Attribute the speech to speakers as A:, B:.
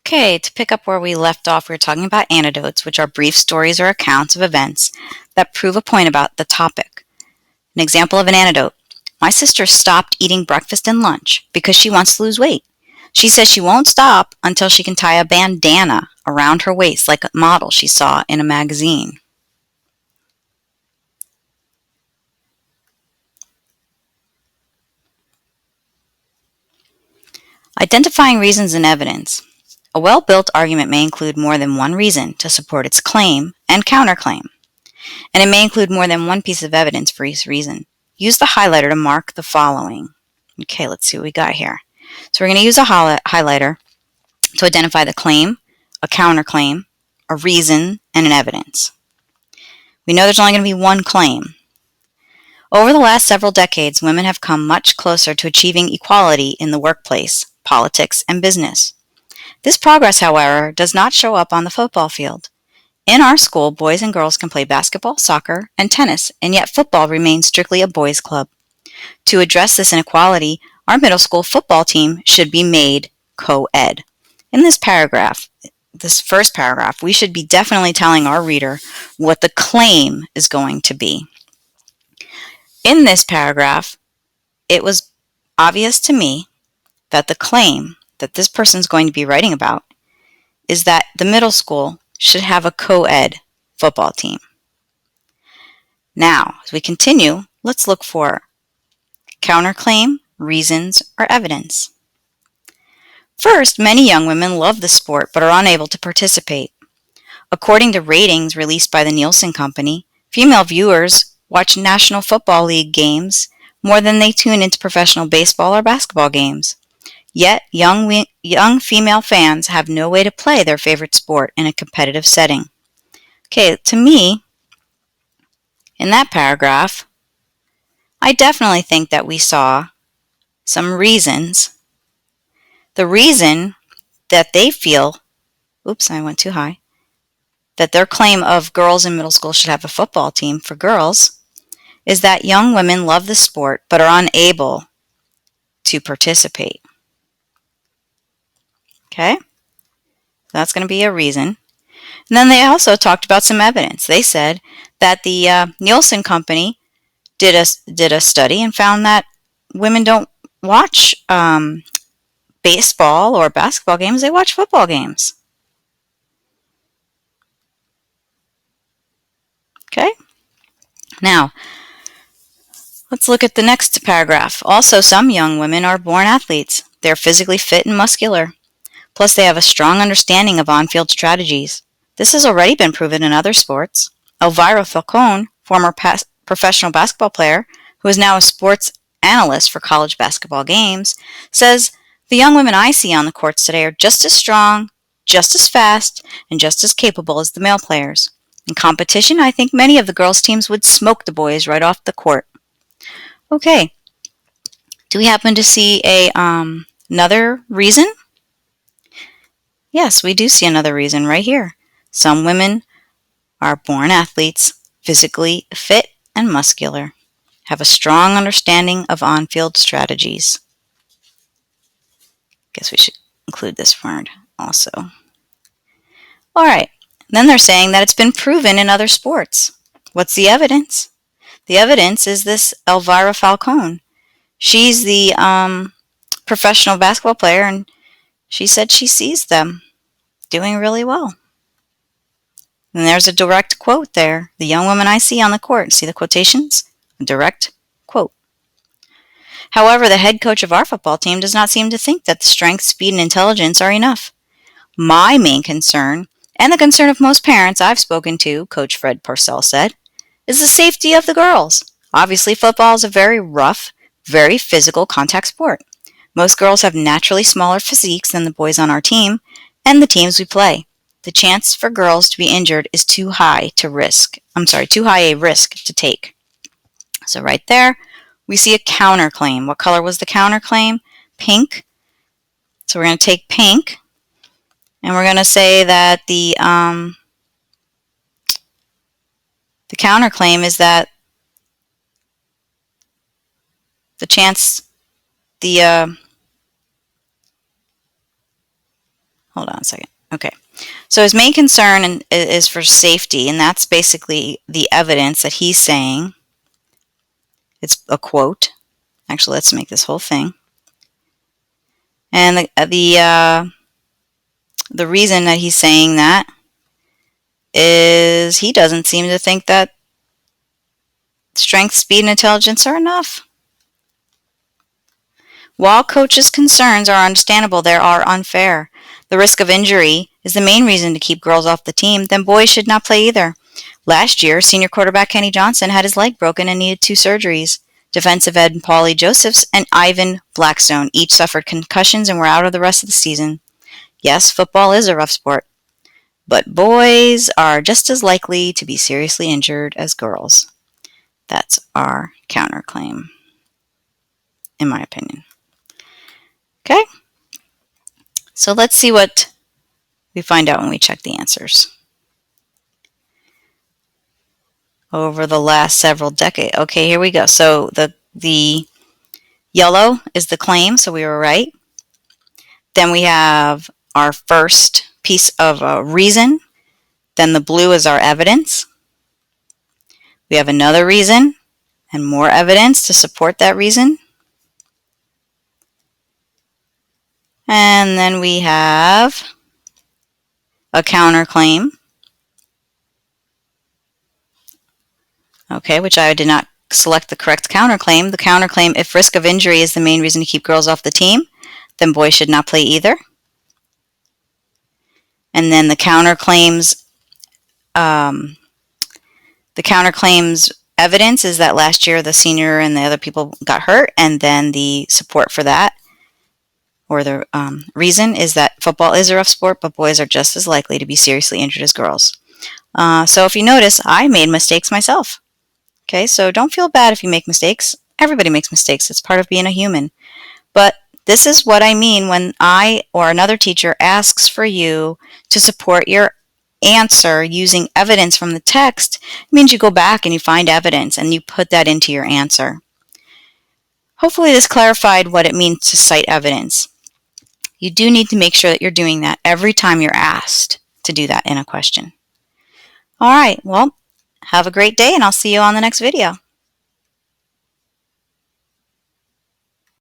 A: Okay, to pick up where we left off, we were talking about anecdotes, which are brief stories or accounts of events that prove a point about the topic. An example of an anecdote: my sister stopped eating breakfast and lunch because she wants to lose weight. She says she won't stop until she can tie a bandana around her waist like a model she saw in a magazine. Identifying reasons and evidence. A well-built argument may include more than one reason to support its claim and counterclaim, and it may include more than one piece of evidence for each reason. Use the highlighter to mark the following. Okay, let's see what we got here. So we're going to use a highlighter to identify the claim, a counterclaim, a reason, and an evidence. We know there's only going to be one claim. Over the last several decades, women have come much closer to achieving equality in the workplace, politics, and business. This progress, however, does not show up on the football field. In our school, boys and girls can play basketball, soccer, and tennis, and yet football remains strictly a boys' club. To address this inequality, our middle school football team should be made co-ed. In this first paragraph, we should be definitely telling our reader what the claim is going to be. In this paragraph, it was obvious to me that the claim that this person is going to be writing about is that the middle school should have a co-ed football team. Now, as we continue, let's look for counterclaim, reasons, or evidence. First, many young women love the sport but are unable to participate. According to ratings released by the Nielsen Company, female viewers watch National Football League games more than they tune into professional baseball or basketball games. Yet, young female fans have no way to play their favorite sport in a competitive setting. Okay, to me, in that paragraph, I definitely think that we saw some reasons. The reason that they feel, I went too high, that their claim of girls in middle school should have a football team for girls is that young women love the sport but are unable to participate. Okay? That's going to be a reason. And then they also talked about some evidence. They said that the Nielsen Company did a study and found that women don't watch baseball or basketball games, they watch football games. Okay? Now, let's look at the next paragraph. Also, some young women are born athletes. They're physically fit and muscular. Plus, they have a strong understanding of on-field strategies. This has already been proven in other sports. Elvira Falcone, former professional basketball player, who is now a sports analyst for college basketball games, says, "The young women I see on the courts today are just as strong, just as fast, and just as capable as the male players. In competition, I think many of the girls' teams would smoke the boys right off the court." Okay, do we happen to see another reason? Yes, we do see another reason right here. Some women are born athletes, physically fit and muscular, have a strong understanding of on-field strategies. Guess we should include this word also. All right, then they're saying that it's been proven in other sports. What's the evidence? The evidence is this Elvira Falcone. She's the professional basketball player, and she said she sees them doing really well. And there's a direct quote there. "The young women I see on the court," see the quotations? A direct quote. However, the head coach of our football team does not seem to think that the strength, speed, and intelligence are enough. My main concern, and the concern of most parents I've spoken to, Coach Fred Parcell said, is the safety of the girls. Obviously, football is a very rough, very physical contact sport. Most girls have naturally smaller physiques than the boys on our team and the teams we play. The chance for girls to be injured is too high a risk to take. So right there, we see a counterclaim. What color was the counterclaim? Pink. So we're going to take pink, and we're going to say that the counterclaim is that the chance, hold on a second. Okay. So his main concern is for safety, and that's basically the evidence that he's saying. It's a quote. Actually, let's make this whole thing. And the reason that he's saying that is he doesn't seem to think that strength, speed, and intelligence are enough. While coaches' concerns are understandable, they are unfair. The risk of injury is the main reason to keep girls off the team, then boys should not play either. Last year, senior quarterback Kenny Johnson had his leg broken and needed 2 surgeries. Defensive end Paulie Josephs and Ivan Blackstone each suffered concussions and were out of the rest of the season. Yes, football is a rough sport, but boys are just as likely to be seriously injured as girls. That's our counterclaim, in my opinion. Okay? So let's see what we find out when we check the answers. Over the last several decades. Okay, here we go. So the yellow is the claim, so we were right. Then we have our first piece of reason. Then the blue is our evidence. We have another reason and more evidence to support that reason. And then we have a counterclaim. Okay, which I did not select the correct counterclaim. The counterclaim, if risk of injury is the main reason to keep girls off the team, then boys should not play either. And then the counterclaim's evidence is that last year the senior and the other people got hurt, and then the support for that, or the reason, is that football is a rough sport, but boys are just as likely to be seriously injured as girls. So if you notice, I made mistakes myself. Okay, so don't feel bad if you make mistakes. Everybody makes mistakes. It's part of being a human. But this is what I mean when I or another teacher asks for you to support your answer using evidence from the text. It means you go back and you find evidence and you put that into your answer. Hopefully this clarified what it means to cite evidence. You do need to make sure that you're doing that every time you're asked to do that in a question. All right, well, have a great day, and I'll see you on the next video.